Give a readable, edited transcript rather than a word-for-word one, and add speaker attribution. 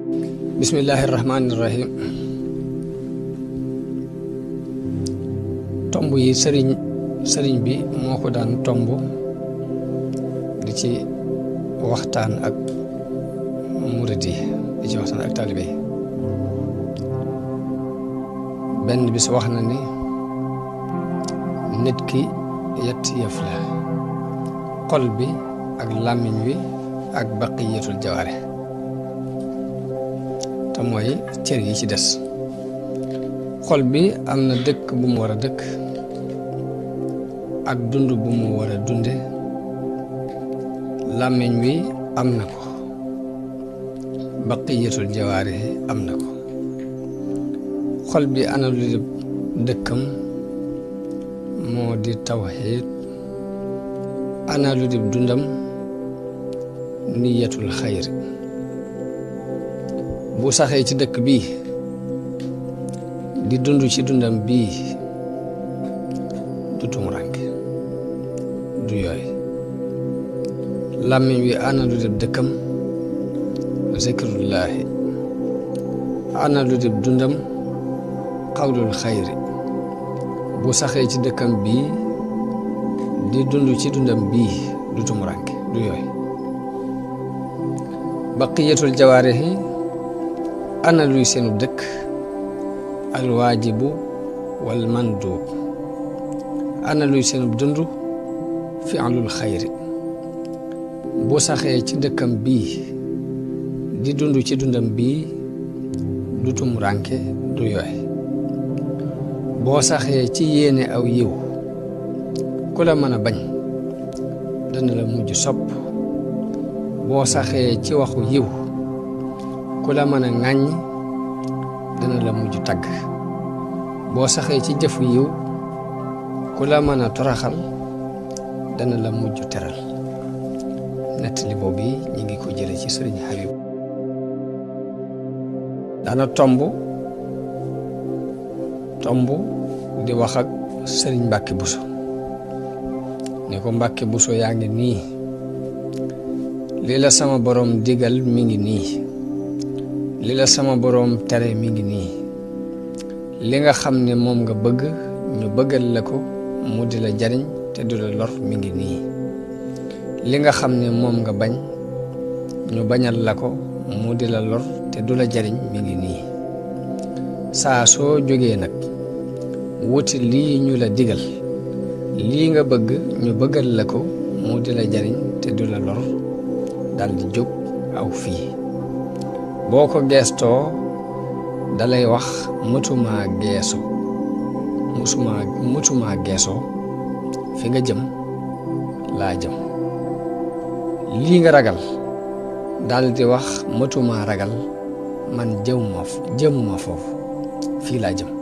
Speaker 1: Bismillahirrahmanirrahim. tomb yi sëriñ bi moo ko daan tomb di ci waxtaan ak murid yi di ci waxtaan ak taalibe yi. benn bis wax na ni nit ki yetti yëf la: xol bi ak làmmiñ wi ak baqiyatul jawaare, te mooy cër yi ci des. xol bi am na dëkk bu mu war a dëkk ak dund bu mu war a dunde. làmmiñ wi am na ko, baqiyatul jawaare am na ko. xol bi ana lu di dëkkam moo di tawxiid, ana lu di dundam niyatul xayr. bu saxee ci dëkk bii di dund ci dundam bii du tumuranke du yooy. làmmiñ wi ana lu di dëkkam zikrullaahi, ana lu di dundam xawlul xayri. bu saxee ci dëkkam bii di dund ci dundam bii du tumuranke du yooy. baqiyatul jawaarihi ana luy seenu dëkk alwaajibu wal manduub, ana luy seenu dund fi'lul xayri. bu saxee ci dëkkam bii di dund ci dundam bii du tumuranke du yooy. boo saxee ci yéene aw yiw ku la mën a bañ dana la mujj sopp. boo saxee ci waxu yiw ku la mën a ŋàññ dana la mujj tagg. boo saxee ci jëfu yiw ku la mën a toraxal dana la mujj teral. nettali boobu yi ñi ngi ko jële ci sëriñ Habib. daana tomb di wax ak sëriñ Mbàkke Buso ne ko Mbàkke Buso yaa ngi nii, li la sama boroom digal mi ngi nii, li la sama boroom tere mi ngi nii. li nga xam ne moom nga bëgg ñu bëggal la ko mu di la jariñ te du la lor mi ngi nii. li nga xam ne moom nga bañ ñu bañal la ko mu di la lor te du la jariñ mi ngi nii. saa soo jógee nag wuti lii ñu la digal, lii nga bëgg ñu bëggal la ko mu di la jariñ te du la lor, dal di jóg aw fii. boo ko geestoo dalay wax mëtumaa geesoo fi nga jëm laa jëm. lii nga ragal dal di wax mëtumaa ragal man jëmuma foofu fii laa jëm.